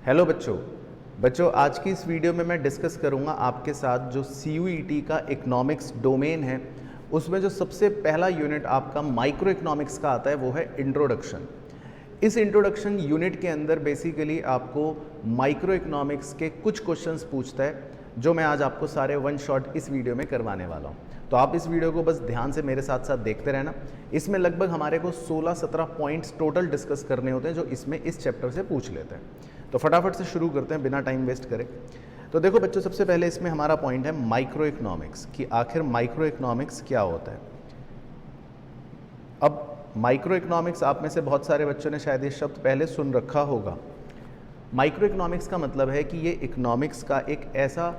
Hello बच्चों आज की इस वीडियो में मैं डिस्कस करूंगा आपके साथ जो CUET का इकोनॉमिक्स डोमेन है उसमें जो सबसे पहला यूनिट आपका माइक्रो इकोनॉमिक्स का आता है वो है इंट्रोडक्शन। इस इंट्रोडक्शन यूनिट के अंदर बेसिकली आपको माइक्रो इकोनॉमिक्स के कुछ क्वेश्चंस पूछता है जो मैं आज आपको सारे वन शॉट इस वीडियो में करवाने वाला हूँ। तो आप इस वीडियो को बस ध्यान से मेरे साथ साथ देखते रहना। इसमें लगभग हमारे को 16-17 पॉइंट्स टोटल डिस्कस करने होते हैं जो इसमें इस चैप्टर से पूछ लेते हैं। तो फटाफट से शुरू करते हैं बिना टाइम वेस्ट करें। तो देखो बच्चों, सबसे पहले इसमें हमारा पॉइंट है माइक्रो इकोनॉमिक्स कि आखिर माइक्रो इकोनॉमिक्स क्या होता है। अब माइक्रो इकोनॉमिक्स आप में से बहुत सारे बच्चों ने शायद ये शब्द पहले सुन रखा होगा। माइक्रो इकोनॉमिक्स का मतलब है कि ये इकोनॉमिक्स का एक ऐसा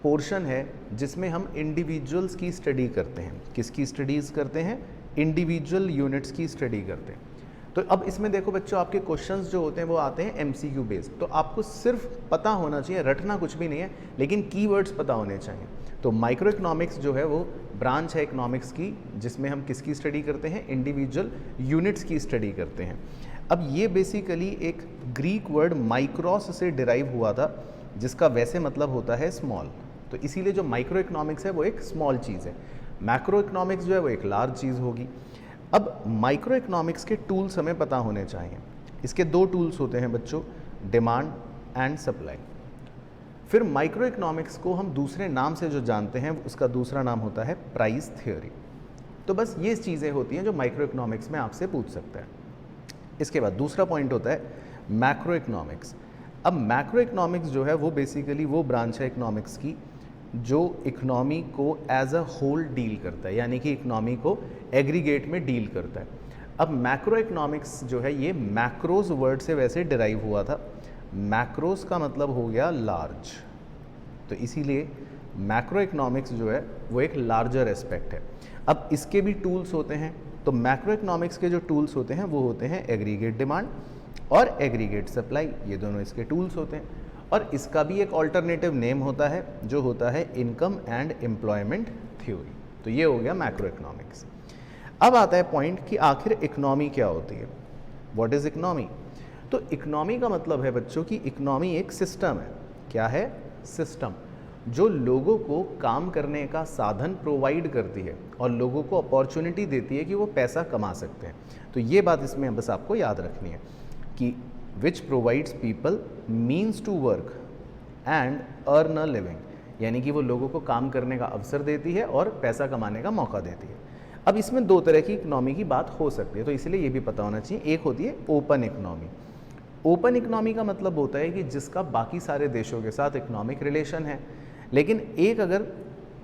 पोर्शन है जिसमें हम इंडिविजुअल्स की स्टडी करते हैं। किसकी स्टडीज़ करते हैं? इंडिविजुअल यूनिट्स की स्टडी करते हैं। तो अब इसमें देखो बच्चों, आपके क्वेश्चंस जो होते हैं वो आते हैं MCQ बेस्ड। तो आपको सिर्फ पता होना चाहिए, रटना कुछ भी नहीं है, लेकिन कीवर्ड्स पता होने चाहिए। तो माइक्रो इकोनॉमिक्स जो है वो ब्रांच है इकोनॉमिक्स की जिसमें हम किसकी स्टडी करते हैं? इंडिविजुअल यूनिट्स की स्टडी करते हैं। अब ये बेसिकली एक ग्रीक वर्ड माइक्रोस से डिराइव हुआ था जिसका वैसे मतलब होता है स्मॉल। तो इसीलिए जो माइक्रो इकोनॉमिक्स है वो एक स्मॉल चीज़ है, मैक्रो इकोनॉमिक्स जो है वो एक लार्ज चीज़ होगी। अब माइक्रो इकोनॉमिक्स के टूल्स हमें पता होने चाहिए। इसके दो टूल्स होते हैं बच्चों, डिमांड एंड सप्लाई। फिर माइक्रो इकोनॉमिक्स को हम दूसरे नाम से जो जानते हैं उसका दूसरा नाम होता है प्राइस थ्योरी। तो बस ये चीज़ें होती हैं जो माइक्रो इकोनॉमिक्स में आपसे पूछ सकता है। इसके बाद दूसरा पॉइंट होता है मैक्रो इकोनॉमिक्स। अब मैक्रो इकोनॉमिक्स जो है वो बेसिकली वो ब्रांच है इकोनॉमिक्स की जो इकोनॉमी को एज अ होल डील करता है, यानी कि इकोनॉमी को एग्रीगेट में डील करता है। अब मैक्रो इकोनॉमिक्स जो है ये मैक्रोज वर्ड से वैसे डिराइव हुआ था। मैक्रोज का मतलब हो गया लार्ज, तो इसीलिए मैक्रो इकोनॉमिक्स जो है वो एक लार्जर एस्पेक्ट है। अब इसके भी टूल्स होते हैं। तो मैक्रो इकोनॉमिक्स के जो टूल्स होते हैं वो होते हैं एग्रीगेट डिमांड और एग्रीगेट सप्लाई, ये दोनों इसके टूल्स होते हैं। और इसका भी एक ऑल्टरनेटिव नेम होता है जो होता है इनकम एंड एम्प्लॉयमेंट थ्योरी। तो ये हो गया मैक्रो इकोनॉमिक्स। अब आता है पॉइंट कि आखिर इकोनॉमी क्या होती है। What is economy? तो इकोनॉमी का मतलब है बच्चों कि इकोनॉमी एक सिस्टम है। क्या है? सिस्टम जो लोगों को काम करने का साधन प्रोवाइड करती है और लोगों को अपॉर्चुनिटी देती है कि वो पैसा कमा सकते हैं। तो ये बात इसमें बस आपको याद रखनी है कि which provides people means to work and earn a living, यानी कि वो लोगों को काम करने का अवसर देती है और पैसा कमाने का मौका देती है। अब इसमें दो तरह की इकोनॉमी की बात हो सकती है, तो इसलिए ये भी पता होना चाहिए। एक होती है ओपन इकोनॉमी। ओपन इकोनॉमी का मतलब होता है कि जिसका बाकी सारे देशों के साथ इकोनॉमिक रिलेशन है, लेकिन एक अगर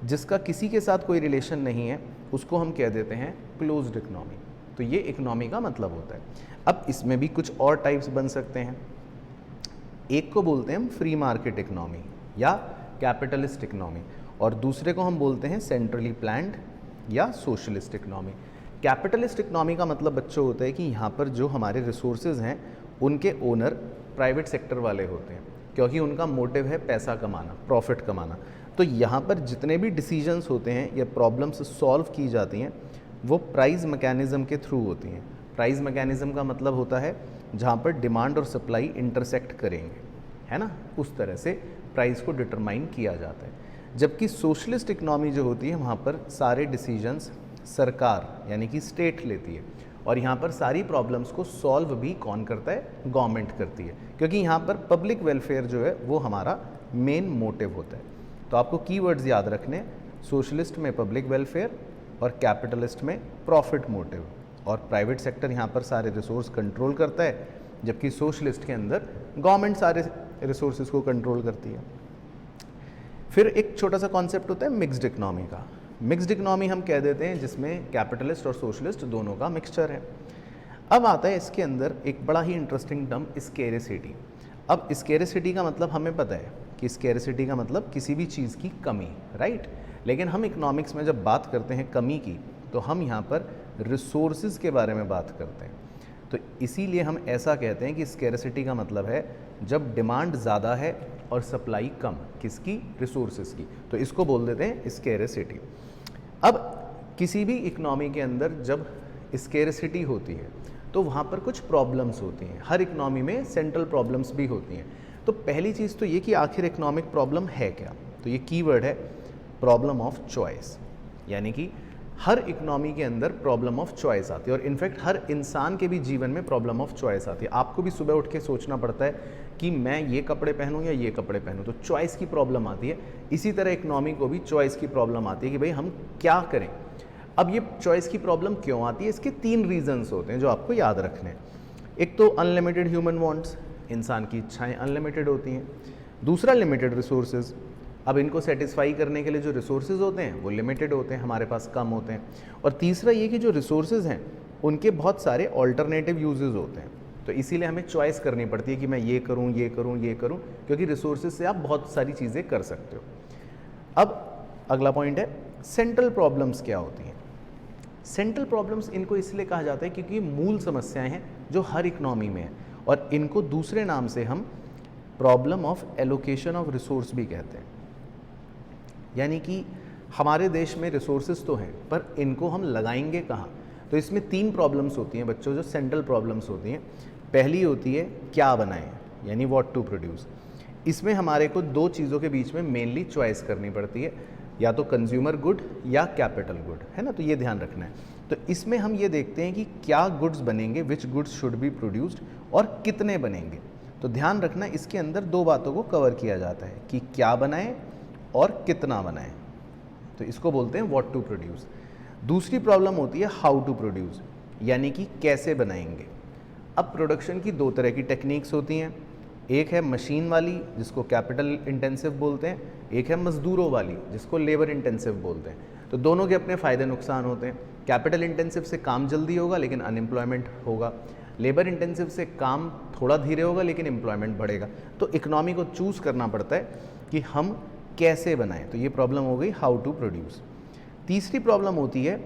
जिसका किसी के साथ कोई रिलेशन नहीं है उसको हम कह देते हैं क्लोज्ड इकोनॉमी। तो ये इकोनॉमी का मतलब होता है। अब इसमें भी कुछ और टाइप्स बन सकते हैं। एक को बोलते हैं हम फ्री मार्केट इकोनॉमी या कैपिटलिस्ट इकोनॉमी, और दूसरे को हम बोलते हैं सेंट्रली प्लान्ड या सोशलिस्ट इकोनॉमी। कैपिटलिस्ट इकोनॉमी का मतलब बच्चों होता है कि यहाँ पर जो हमारे रिसोर्सेज हैं उनके ओनर प्राइवेट सेक्टर वाले होते हैं, क्योंकि उनका मोटिव है पैसा कमाना, प्रॉफिट कमाना। तो यहाँ पर जितने भी डिसीजंस होते हैं या प्रॉब्लम्स सॉल्व की जाती हैं वो प्राइस मैकेनिज़्म के थ्रू होती हैं। प्राइस मैकेनिज़्म का मतलब होता है जहाँ पर डिमांड और सप्लाई इंटरसेक्ट करेंगे, है ना, उस तरह से प्राइस को डिटरमाइन किया जाता है। जबकि सोशलिस्ट इकोनॉमी जो होती है वहाँ पर सारे डिसीजंस सरकार यानी कि स्टेट लेती है, और यहाँ पर सारी प्रॉब्लम्स को सॉल्व भी कौन करता है? गवर्नमेंट करती है, क्योंकि यहाँ पर पब्लिक वेलफेयर जो है वो हमारा मेन मोटिव होता है। तो आपको कीवर्ड्स याद रखने, सोशलिस्ट में पब्लिक वेलफेयर और कैपिटलिस्ट में प्रॉफिट मोटिव, और प्राइवेट सेक्टर यहाँ पर सारे रिसोर्स कंट्रोल करता है, जबकि सोशलिस्ट के अंदर गवर्नमेंट सारे रिसोर्सेज को कंट्रोल करती है। फिर एक छोटा सा कॉन्सेप्ट होता है मिक्स्ड इकोनॉमी का। मिक्स्ड इकोनॉमी हम कह देते हैं जिसमें कैपिटलिस्ट और सोशलिस्ट दोनों का मिक्सचर है। अब आता है इसके अंदर एक बड़ा ही इंटरेस्टिंग टर्म स्केरसिटी। अब स्केरसिटी का मतलब हमें पता है कि स्केरसिटी का मतलब किसी भी चीज़ की कमी, राइट। लेकिन हम इकोनॉमिक्स में जब बात करते हैं कमी की तो हम यहाँ पर रिसोर्सेज के बारे में बात करते हैं। तो इसीलिए हम ऐसा कहते हैं कि स्केरसिटी का मतलब है जब डिमांड ज़्यादा है और सप्लाई कम, किसकी? रिसोर्सेज की, तो इसको बोल देते हैं स्केरसिटी। अब किसी भी इकोनॉमी के अंदर जब स्केरसिटी होती है तो वहाँ पर कुछ प्रॉब्लम्स होती हैं। हर इकोनॉमी में सेंट्रल प्रॉब्लम्स भी होती हैं। तो पहली चीज़ तो ये कि आखिर इकोनॉमिक प्रॉब्लम है क्या। तो ये कीवर्ड है प्रॉब्लम ऑफ चॉइस, यानी कि हर इकोनॉमी के अंदर प्रॉब्लम ऑफ चॉइस आती है और इनफैक्ट हर इंसान के भी जीवन में प्रॉब्लम ऑफ चॉइस आती है। आपको भी सुबह उठ के सोचना पड़ता है कि मैं ये कपड़े पहनूं या ये कपड़े पहनूं, तो चॉइस की प्रॉब्लम आती है। इसी तरह इकोनॉमी को भी चॉइस की प्रॉब्लम आती है कि भाई हम क्या करें। अब ये चॉइस की प्रॉब्लम क्यों आती है, इसके 3 रीजंस होते हैं जो आपको याद रखने हैं। एक तो अनलिमिटेड ह्यूमन वांट्स, इंसान की इच्छाएं अनलिमिटेड होती हैं। दूसरा लिमिटेड रिसोर्सेज, अब इनको सेटिस्फाई करने के लिए जो रिसोर्सेज होते हैं वो लिमिटेड होते हैं, हमारे पास कम होते हैं। और तीसरा ये कि जो रिसोर्सेज हैं उनके बहुत सारे ऑल्टरनेटिव यूजेस होते हैं, तो इसीलिए हमें चॉइस करनी पड़ती है कि मैं ये करूं, ये करूं, ये करूं, क्योंकि रिसोर्सेज से आप बहुत सारी चीज़ें कर सकते हो। अब अगला पॉइंट है सेंट्रल प्रॉब्लम्स क्या होती हैं। सेंट्रल प्रॉब्लम्स इनको इसलिए कहा जाता है क्योंकि ये मूल समस्याएं हैं जो हर इकोनॉमी में है, और इनको दूसरे नाम से हम problem of allocation of resource भी कहते हैं। यानी कि हमारे देश में रिसोर्सेज तो हैं पर इनको हम लगाएंगे कहाँ। तो इसमें 3 प्रॉब्लम्स होती हैं बच्चों, जो सेंट्रल प्रॉब्लम्स होती हैं। पहली होती है क्या बनाएं, यानी व्हाट टू प्रोड्यूस। इसमें हमारे को 2 चीज़ों के बीच में मेनली चॉइस करनी पड़ती है, या तो कंज्यूमर गुड या कैपिटल गुड, है ना। तो ये ध्यान रखना है। तो इसमें हम ये देखते हैं कि क्या गुड्स बनेंगे, which goods should be produced, और कितने बनेंगे। तो ध्यान रखना इसके अंदर 2 बातों को कवर किया जाता है कि क्या बनाएं और कितना बनाएं। तो इसको बोलते हैं व्हाट टू प्रोड्यूस। दूसरी प्रॉब्लम होती है हाउ टू प्रोड्यूस, यानी कि कैसे बनाएंगे। अब प्रोडक्शन की 2 तरह की टेक्निक्स होती हैं, एक है मशीन वाली जिसको कैपिटल इंटेंसिव बोलते हैं, एक है मजदूरों वाली जिसको लेबर इंटेंसिव बोलते हैं। तो दोनों के अपने फ़ायदे नुकसान होते हैं। कैपिटल इंटेंसिव से काम जल्दी होगा लेकिन अनएम्प्लॉयमेंट होगा, लेबर इंटेंसिव से काम थोड़ा धीरे होगा लेकिन एम्प्लॉयमेंट बढ़ेगा। तो इकोनॉमी को चूज़ करना पड़ता है कि हम कैसे बनाएं। तो ये प्रॉब्लम हो गई हाउ टू प्रोड्यूस। तीसरी प्रॉब्लम होती है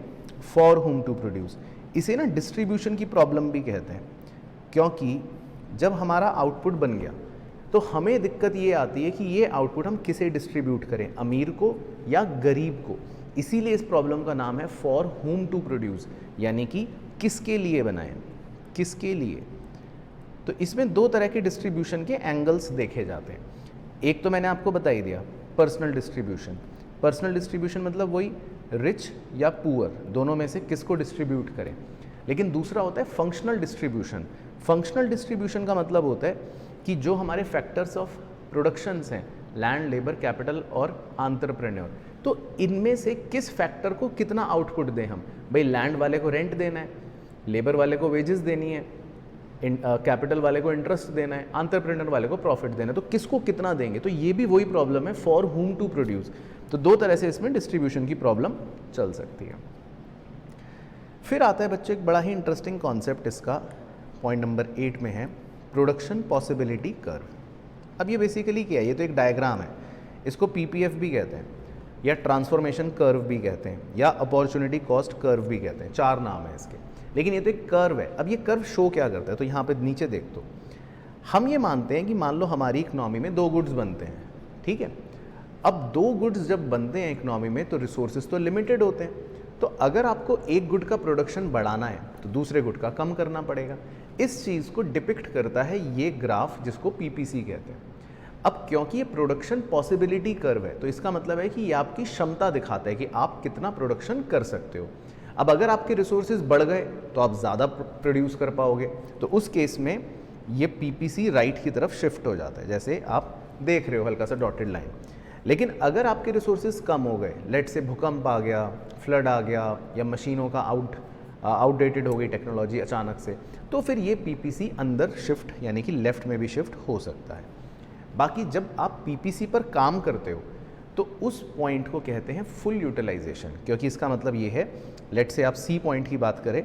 फॉर हुम टू प्रोड्यूस। इसे ना डिस्ट्रीब्यूशन की प्रॉब्लम भी कहते हैं, क्योंकि जब हमारा आउटपुट बन गया तो हमें दिक्कत ये आती है कि ये आउटपुट हम किसे डिस्ट्रीब्यूट करें, अमीर को या गरीब को। इसीलिए इस प्रॉब्लम का नाम है फॉर हुम टू प्रोड्यूस, यानी कि किसके लिए बनाएं, किसके लिए। तो इसमें 2 तरह के डिस्ट्रीब्यूशन के एंगल्स देखे जाते हैं। एक तो मैंने आपको बता ही दिया, पर्सनल डिस्ट्रीब्यूशन। पर्सनल डिस्ट्रीब्यूशन मतलब वही रिच या पुअर, दोनों में से किसको डिस्ट्रीब्यूट करें। लेकिन दूसरा होता है फंक्शनल डिस्ट्रीब्यूशन। फंक्शनल डिस्ट्रीब्यूशन का मतलब होता है कि जो हमारे फैक्टर्स ऑफ प्रोडक्शंस हैं, लैंड, लेबर, कैपिटल और एंटरप्रेन्योर, तो इनमें से किस फैक्टर को कितना आउटपुट दें हम। भाई लैंड वाले को रेंट देना है, लेबर वाले को वेजेस देनी है, कैपिटल वाले को इंटरेस्ट देना है, एंटरप्रेन्योर वाले को प्रॉफिट देना है। तो किसको कितना देंगे, तो ये भी वही प्रॉब्लम है फॉर हुम टू प्रोड्यूस। तो 2 तरह से इसमें डिस्ट्रीब्यूशन की प्रॉब्लम चल सकती है। फिर आता है बच्चे एक बड़ा ही इंटरेस्टिंग कॉन्सेप्ट, इसका पॉइंट नंबर 8 में है प्रोडक्शन पॉसिबिलिटी कर्व। अब ये बेसिकली क्या है, ये तो एक डायग्राम है, इसको पीपीएफ भी कहते हैं या ट्रांसफॉर्मेशन कर्व भी कहते हैं या अपॉर्चुनिटी कॉस्ट कर्व भी कहते हैं, 4 नाम है इसके, लेकिन ये तो एक कर्व है। अब ये कर्व शो क्या करता है, तो यहाँ पे नीचे देख दो, हम ये मानते हैं कि मान लो हमारी इकोनॉमी में 2 गुड्स बनते हैं, ठीक है। अब 2 गुड्स जब बनते हैं इकोनॉमी में तो रिसोर्सेज तो लिमिटेड होते हैं, तो अगर आपको एक गुड का प्रोडक्शन बढ़ाना है तो दूसरे गुड का कम करना पड़ेगा। इस चीज़ को डिपिक्ट करता है ये ग्राफ जिसको पीपीसी कहते हैं। अब क्योंकि ये प्रोडक्शन पॉसिबिलिटी कर्व है तो इसका मतलब है कि ये आपकी क्षमता दिखाता है कि आप कितना प्रोडक्शन कर सकते हो। अब अगर आपके रिसोर्सेज बढ़ गए तो आप ज़्यादा प्रोड्यूस कर पाओगे, तो उस केस में ये पीपीसी राइट की तरफ शिफ्ट हो जाता है, जैसे आप देख रहे हो हल्का सा डॉटेड लाइन। लेकिन अगर आपके रिसोर्सेज कम हो गए, लेट से भूकंप आ गया, फ्लड आ गया, या मशीनों का आउटडेटेड हो गई टेक्नोलॉजी अचानक से, तो फिर ये पीपीसी अंदर शिफ्ट यानी कि लेफ्ट में भी शिफ्ट हो सकता है। बाकी जब आप पीपीसी पर काम करते हो तो उस पॉइंट को कहते हैं फुल यूटिलाइजेशन, क्योंकि इसका मतलब ये है, लेट से आप सी पॉइंट की बात करें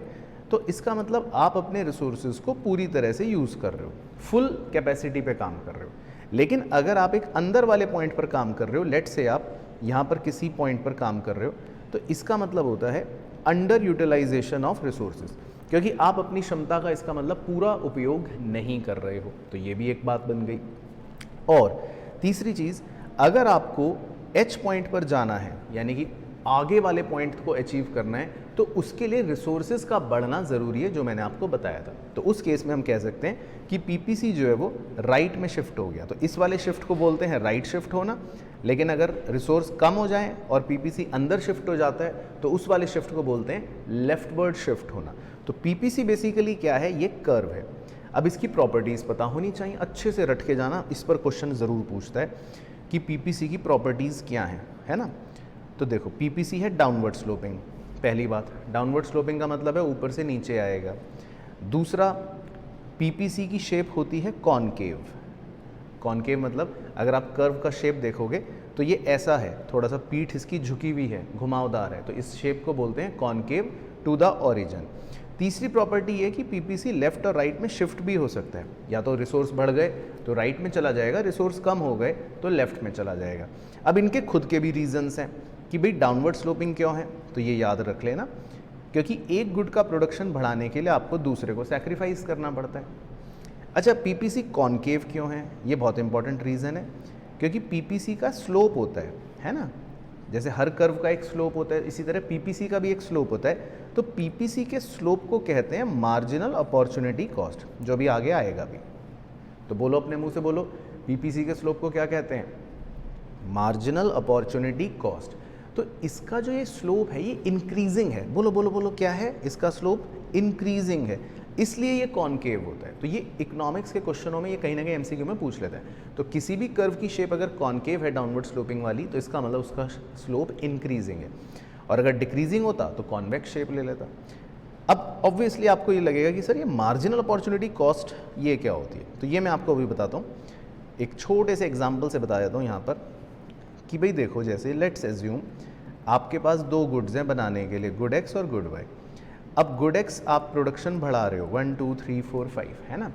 तो इसका मतलब आप अपने रिसोर्सेज को पूरी तरह से यूज़ कर रहे हो, फुल कैपेसिटी पे काम कर रहे हो। लेकिन अगर आप एक अंदर वाले पॉइंट पर काम कर रहे हो, लेट से आप यहाँ पर किसी पॉइंट पर काम कर रहे हो, तो इसका मतलब होता है अंडर यूटिलाइजेशन ऑफ रिसोर्सेज, क्योंकि आप अपनी क्षमता का इसका मतलब पूरा उपयोग नहीं कर रहे हो। तो ये भी एक बात बन गई। और तीसरी चीज़, अगर आपको एच पॉइंट पर जाना है, यानी कि आगे वाले पॉइंट को अचीव करना है तो उसके लिए रिसोर्सेज का बढ़ना ज़रूरी है, जो मैंने आपको बताया था। तो उस केस में हम कह सकते हैं कि पीपीसी जो है वो राइट में शिफ्ट हो गया, तो इस वाले शिफ्ट को बोलते हैं राइट शिफ्ट होना। लेकिन अगर रिसोर्स कम हो जाए और पीपीसी अंदर शिफ्ट हो जाता है तो उस वाले शिफ्ट को बोलते हैं लेफ्टवर्ड शिफ्ट होना। तो पीपीसी बेसिकली क्या है, ये कर्व है। अब इसकी प्रॉपर्टीज़ पता होनी चाहिए, अच्छे से रट के जाना, इस पर क्वेश्चन ज़रूर पूछता है कि पीपीसी की प्रॉपर्टीज़ क्या हैं, है ना। तो देखो पीपीसी है डाउनवर्ड स्लोपिंग, पहली बात। डाउनवर्ड स्लोपिंग का मतलब है ऊपर से नीचे आएगा। दूसरा, पीपीसी की शेप होती है कॉनकेव। कॉनकेव मतलब अगर आप कर्व का शेप देखोगे तो ये ऐसा है, थोड़ा सा पीठ इसकी झुकी हुई है, घुमावदार है, तो इस शेप को बोलते हैं कॉनकेव टू द ओरिजिन। तीसरी प्रॉपर्टी ये कि पीपीसी लेफ्ट और राइट में शिफ्ट भी हो सकता है, या तो रिसोर्स बढ़ गए तो राइट में चला जाएगा, रिसोर्स कम हो गए तो लेफ्ट में चला जाएगा। अब इनके खुद के भी रीजंस हैं कि भाई डाउनवर्ड स्लोपिंग क्यों है, तो ये याद रख लेना, क्योंकि एक गुड का प्रोडक्शन बढ़ाने के लिए आपको दूसरे को सैक्रिफाइस करना पड़ता है। अच्छा, पीपीसी कॉनकेव क्यों है, ये बहुत इंपॉर्टेंट रीज़न है, क्योंकि पीपीसी का स्लोप होता है ना। जैसे हर कर्व का एक स्लोप होता है, इसी तरह पीपीसी का भी एक स्लोप होता है। तो पीपीसी के स्लोप को कहते हैं मार्जिनल अपॉर्चुनिटी कॉस्ट, जो भी आगे आएगा भी। तो बोलो, अपने मुंह से बोलो, पीपीसी के स्लोप को क्या कहते हैं, मार्जिनल अपॉर्चुनिटी कॉस्ट। तो इसका जो ये स्लोप है ये इंक्रीजिंग है। बोलो बोलो बोलो, क्या है इसका स्लोप, इंक्रीजिंग है, इसलिए ये कॉनकेव होता है। तो ये इकोनॉमिक्स के क्वेश्चनों में ये कहीं ना कहीं एमसीक्यू में पूछ लेता है। तो किसी भी कर्व की शेप अगर कॉनकेव है डाउनवर्ड स्लोपिंग वाली, तो इसका मतलब उसका स्लोप इंक्रीजिंग है, और अगर डिक्रीजिंग होता तो कॉन्वेक्स शेप ले लेता। अब ऑब्वियसली आपको ये लगेगा कि सर ये मार्जिनल अपॉर्चुनिटी कॉस्ट ये क्या होती है, तो ये मैं आपको अभी बताता हूँ। एक छोटे से एग्जाम्पल से बता देता हूँ यहाँ पर कि भाई देखो, जैसे लेट्स एज्यूम आपके पास दो गुड्स हैं बनाने के लिए, गुड एक्स और गुड वाई। अब गुड एक्स आप प्रोडक्शन बढ़ा रहे हो 1 2 3 4 5, है ना।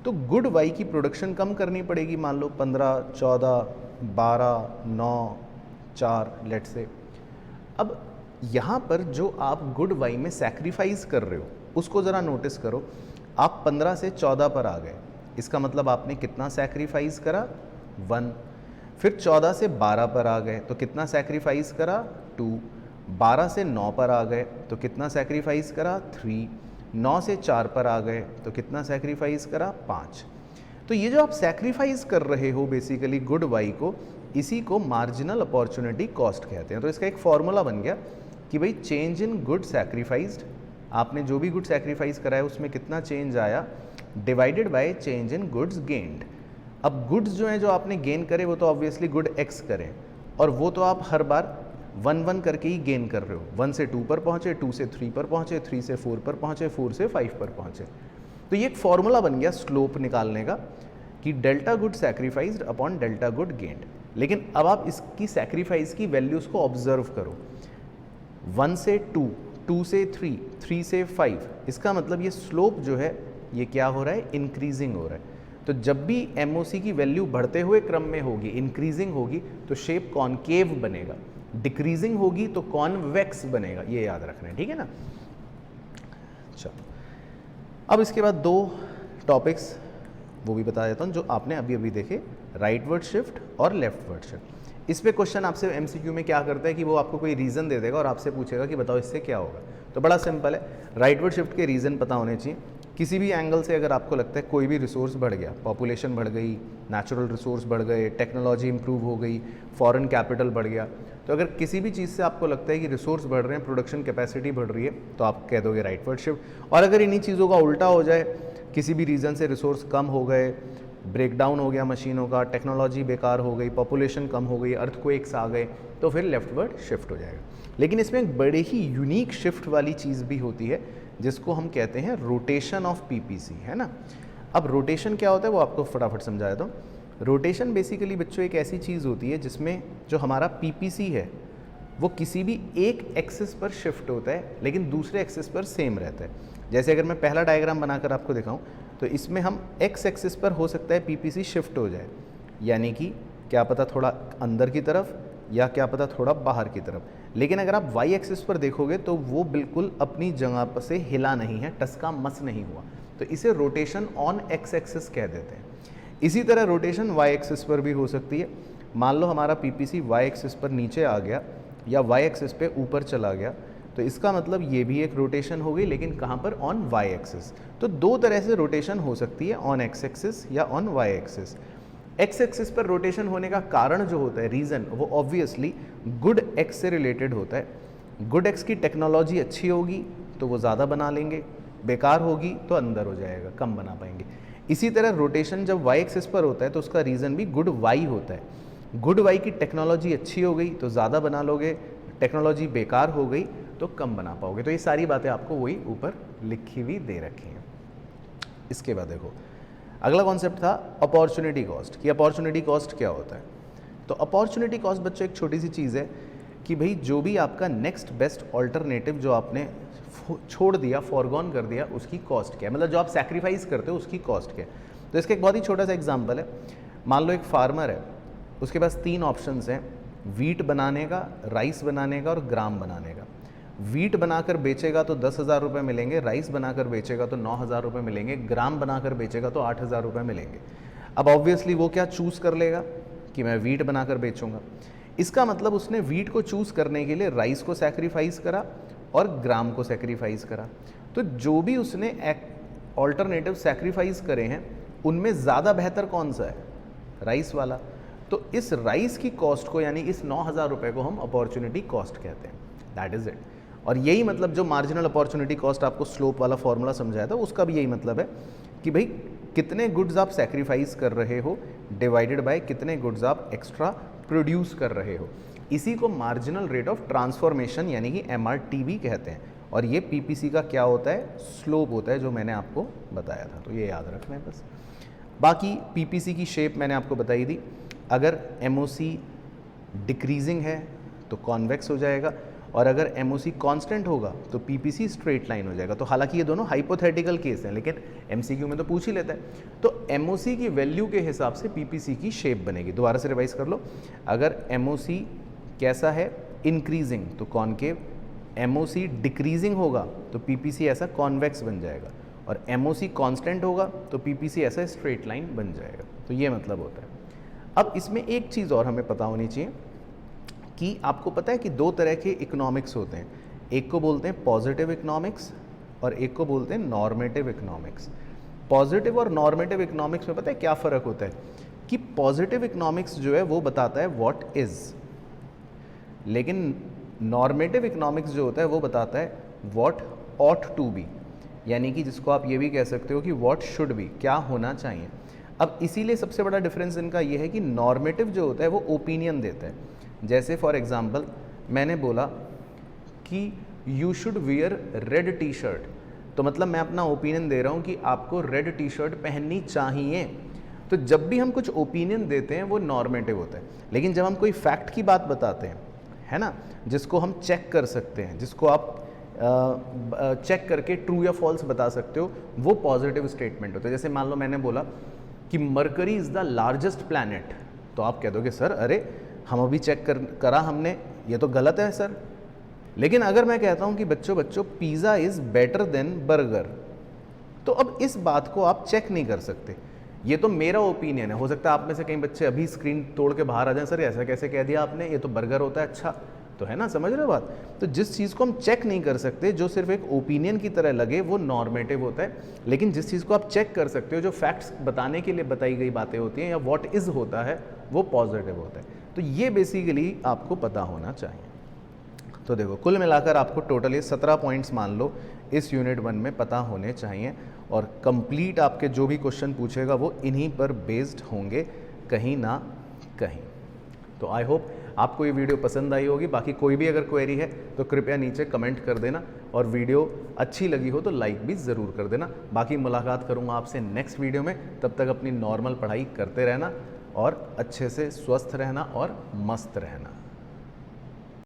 तो गुड वाई की प्रोडक्शन कम करनी पड़ेगी, मान लो 15 14 12 9 4 लेट से। अब यहाँ पर जो आप गुड वाई में सैक्रिफाइस कर रहे हो उसको ज़रा नोटिस करो। आप 15 से 14 पर आ गए, इसका मतलब आपने कितना सैक्रिफाइस करा, 1। फिर 14 से 12 पर आ गए तो कितना सैक्रिफाइस करा, 2। 12 से 9 पर आ गए तो कितना सैक्रिफाइस करा, 3। 9 से 4 पर आ गए तो कितना सैक्रिफाइस करा, 5। तो ये जो आप सैक्रिफाइस कर रहे हो बेसिकली गुड वाई को, इसी को मार्जिनल अपॉर्चुनिटी कॉस्ट कहते हैं। तो इसका एक फॉर्मूला बन गया कि भाई चेंज इन गुड सैक्रिफाइस्ड, आपने जो भी गुड सैक्रिफाइस करा है उसमें कितना चेंज आया, divided by change in goods gained. अब गुड्स जो हैं जो आपने गेन करे वो तो ऑब्वियसली गुड एक्स करें, और वो तो आप हर बार 1 1 करके ही गेन कर रहे हो। 1 से 2 पर पहुँचे, 2 से 3 पर पहुँचे, 3 से 4 पर पहुँचे, 4 से 5 पर पहुँचे। तो ये एक फॉर्मूला बन गया स्लोप निकालने का कि delta good sacrificed upon delta good gained. लेकिन अब आप इसकी सैक्रिफाइस की वैल्यूज़ को ऑब्जर्व करो, 1 से 2, 2 से 3, 3 से 5, इसका मतलब ये स्लोप जो है ये क्या हो रहा है, इंक्रीजिंग हो रहा है। तो जब भी एमओसी की वैल्यू बढ़ते हुए क्रम में होगी, इंक्रीजिंग होगी, तो शेप कॉनकेव बनेगा, डिक्रीजिंग होगी तो कॉन्वेक्स बनेगा, ये याद रखना है, ठीक है ना। चलो, अब इसके बाद 2 टॉपिक्स वो भी बता देता हूँ जो आपने अभी अभी देखे, राइटवर्ड शिफ्ट और लेफ्टवर्ड शिफ्ट। इस पे क्वेश्चन आपसे एमसीक्यू में क्या करता है कि वो आपको कोई रीज़न दे देगा और आपसे पूछेगा कि बताओ इससे क्या होगा। तो बड़ा सिंपल है, राइटवर्ड शिफ्ट के रीज़न पता होने चाहिए। किसी भी एंगल से अगर आपको लगता है कोई भी रिसोर्स बढ़ गया, पॉपुलेशन बढ़ गई, नेचुरल रिसोर्स बढ़ गए, टेक्नोलॉजी इंप्रूव हो गई, फॉरेन कैपिटल बढ़ गया, तो अगर किसी भी चीज़ से आपको लगता है कि रिसोर्स बढ़ रहे हैं, प्रोडक्शन कैपेसिटी बढ़ रही है, तो आप कह दोगे राइटवर्ड शिफ्ट। और अगर इन्हीं चीज़ों का उल्टा हो जाए, किसी भी रीज़न से रिसोर्स कम हो गए, ब्रेकडाउन हो गया मशीनों का, टेक्नोलॉजी बेकार हो गई, पॉपुलेशन कम हो गई, अर्थक्वेक्स आ गए, तो फिर लेफ्टवर्ड शिफ्ट हो जाएगा। लेकिन इसमें एक बड़े ही यूनिक शिफ्ट वाली चीज़ भी होती है जिसको हम कहते हैं रोटेशन ऑफ पीपीसी, है ना। अब रोटेशन क्या होता है वो आपको फटाफट समझा देता हूँ। रोटेशन बेसिकली बच्चों एक ऐसी चीज़ होती है जिसमें जो हमारा पीपीसी है वो किसी भी एक एक्सिस पर शिफ्ट होता है लेकिन दूसरे एक्सिस पर सेम रहता है। जैसे अगर मैं पहला डायग्राम बनाकर आपको दिखाऊं तो इसमें हम एक्स एक्सिस पर हो सकता है पीपीसी शिफ्ट हो जाए, यानी कि क्या पता थोड़ा अंदर की तरफ या क्या पता थोड़ा बाहर की तरफ। लेकिन अगर आप वाई एक्सिस पर देखोगे तो वो बिल्कुल अपनी जगह पर से हिला नहीं है, टसका मस नहीं हुआ, तो इसे रोटेशन ऑन एक्स एक्सिस कह देते हैं। इसी तरह रोटेशन वाई एक्सिस पर भी हो सकती है। मान लो हमारा पीपीसी वाई एक्सिस पर नीचे आ गया या वाई एक्सिस पे ऊपर चला गया, तो इसका मतलब ये भी एक रोटेशन हो गई, लेकिन कहाँ पर, ऑन वाई एक्सिस। तो दो तरह से रोटेशन हो सकती है, ऑन एक्स एक्सिस या on Y axis. X axis पर रोटेशन होने का कारण जो होता है, रीज़न, वो ऑब्वियसली गुड एक्स से रिलेटेड होता है। गुड एक्स की टेक्नोलॉजी अच्छी होगी तो वो ज़्यादा बना लेंगे, बेकार होगी तो अंदर हो जाएगा, कम बना पाएंगे। इसी तरह रोटेशन जब वाई एक्सिस पर होता है तो उसका रीज़न भी गुड वाई होता है। गुड वाई की टेक्नोलॉजी अच्छी हो गई तो ज़्यादा बना लोगे, टेक्नोलॉजी बेकार हो गई तो कम बना पाओगे। तो ये सारी बातें आपको वही ऊपर लिखी हुई दे रखी हैं। इसके बाद देखो, अगला कॉन्सेप्ट था अपॉर्चुनिटी कॉस्ट, कि अपॉर्चुनिटी कॉस्ट क्या होता है। तो अपॉर्चुनिटी कॉस्ट बच्चों एक छोटी सी चीज़ है कि भाई जो भी आपका नेक्स्ट बेस्ट ऑल्टरनेटिव जो आपने छोड़ दिया, फॉरगॉन कर दिया, उसकी कॉस्ट क्या है, मतलब जो आप सैक्रिफाइस करते हो उसकी कॉस्ट क्या है। तो इसका एक बहुत ही छोटा सा एग्जांपल है। मान लो एक फार्मर है, उसके पास 3 ऑप्शंस हैं, वीट बनाने का, राइस बनाने का और ग्राम बनाने का। वीट बनाकर बेचेगा तो 10,000 रुपये मिलेंगे, राइस बनाकर बेचेगा तो 9,000 रुपये मिलेंगे, ग्राम बनाकर बेचेगा तो 8,000 रुपये मिलेंगे। अब ऑब्वियसली वो क्या चूज़ कर लेगा कि मैं वीट बनाकर बेचूंगा। इसका मतलब उसने वीट को चूज़ करने के लिए राइस को सैक्रिफाइस करा और ग्राम को सैक्रिफाइस करा। तो जो भी उसने ऑल्टरनेटिव सैक्रिफाइस करे हैं उनमें ज़्यादा बेहतर कौन सा है, राइस वाला। तो इस राइस की कॉस्ट को, यानी इस 9,000 रुपये को हम अपॉर्चुनिटी कॉस्ट कहते हैं। That is it. और यही मतलब जो मार्जिनल अपॉर्चुनिटी कॉस्ट आपको स्लोप वाला फॉर्मूला समझाया था, उसका भी यही मतलब है कि भाई कितने गुड्स आप सैक्रिफाइस कर रहे हो डिवाइडेड बाय कितने गुड्स आप एक्स्ट्रा प्रोड्यूस कर रहे हो। इसी को मार्जिनल रेट ऑफ ट्रांसफॉर्मेशन यानी कि MRTB कहते हैं। और ये PPC का क्या होता है, स्लोप होता है, जो मैंने आपको बताया था। तो ये याद रखना है बस। बाकी PPC की शेप मैंने आपको बताई दी। अगर MOC डिक्रीजिंग है तो कॉन्वेक्स हो जाएगा, और अगर MOC कांस्टेंट होगा तो PPC स्ट्रेट लाइन हो जाएगा। तो हालांकि ये दोनों हाइपोथेटिकल केस हैं, लेकिन MCQ में तो पूछ ही लेता है। तो MOC की वैल्यू के हिसाब से PPC की शेप बनेगी। दोबारा से रिवाइज कर लो। अगर MOC कैसा है, इंक्रीजिंग, तो कॉनकेव। MOC डिक्रीजिंग होगा तो PPC ऐसा कॉन्वेक्स बन जाएगा, और MOC कांस्टेंट होगा तो PPC ऐसा स्ट्रेट लाइन बन जाएगा। तो ये मतलब होता है। अब इसमें एक चीज़ और हमें पता होनी चाहिए कि आपको पता है कि 2 तरह के इकोनॉमिक्स होते हैं। एक को बोलते हैं पॉजिटिव इकोनॉमिक्स और एक को बोलते हैं नॉर्मेटिव इकोनॉमिक्स। पॉजिटिव और नॉर्मेटिव इकोनॉमिक्स में पता है क्या फ़र्क होता है कि पॉजिटिव इकोनॉमिक्स जो है वो बताता है व्हाट इज़, लेकिन नॉर्मेटिव इकोनॉमिक्स जो होता है वो बताता है व्हाट ऑट टू बी, यानी कि जिसको आप ये भी कह सकते हो कि व्हाट शुड बी, क्या होना चाहिए। अब इसीलिए सबसे बड़ा डिफरेंस इनका ये है कि नॉर्मेटिव जो होता है वो ओपिनियन देता है। जैसे फॉर एग्जांपल मैंने बोला कि you should wear red T shirt, तो मतलब मैं अपना ओपिनियन दे रहा हूँ कि आपको रेड टी शर्ट पहननी चाहिए। तो जब भी हम कुछ ओपिनियन देते हैं वो नॉर्मेटिव होता है, लेकिन जब हम कोई फैक्ट की बात बताते हैं, है ना, जिसको हम चेक कर सकते हैं, जिसको आप चेक करके ट्रू या फॉल्स बता सकते हो, वो पॉजिटिव स्टेटमेंट होता है। जैसे मान लो मैंने बोला कि mercury is the largest planet, तो आप कह दोगे सर अरे हम अभी चेक करा हमने, ये तो गलत है सर। लेकिन अगर मैं कहता हूँ कि बच्चों pizza is better than burger, तो अब इस बात को आप चेक नहीं कर सकते, ये तो मेरा ओपिनियन है। हो सकता है आप में से कई बच्चे अभी स्क्रीन तोड़ के बाहर आ जाएं, सर ऐसा कैसे कह दिया आपने, ये तो बर्गर होता है। अच्छा तो है ना, समझ रहे हो बात। तो जिस चीज़ को हम चेक नहीं कर सकते, जो सिर्फ एक ओपिनियन की तरह लगे, वो नॉर्मेटिव होता है। लेकिन जिस चीज़ को आप चेक कर सकते हो, जो फैक्ट्स बताने के लिए बताई गई बातें होती हैं, या व्हाट इज़ होता है, वो पॉजिटिव होता है। तो ये बेसिकली आपको पता होना चाहिए। तो देखो कुल मिलाकर आपको टोटल ये 17 पॉइंट्स मान लो इस यूनिट 1 में पता होने चाहिए, और कंप्लीट आपके जो भी क्वेश्चन पूछेगा वो इन्हीं पर बेस्ड होंगे कहीं ना कहीं। तो आई होप आपको ये वीडियो पसंद आई होगी। बाकी कोई भी अगर क्वेरी है तो कृपया नीचे कमेंट कर देना, और वीडियो अच्छी लगी हो तो लाइक भी ज़रूर कर देना। बाकी मुलाकात करूँगा आपसे नेक्स्ट वीडियो में, तब तक अपनी नॉर्मल पढ़ाई करते रहना और अच्छे से स्वस्थ रहना और मस्त रहना।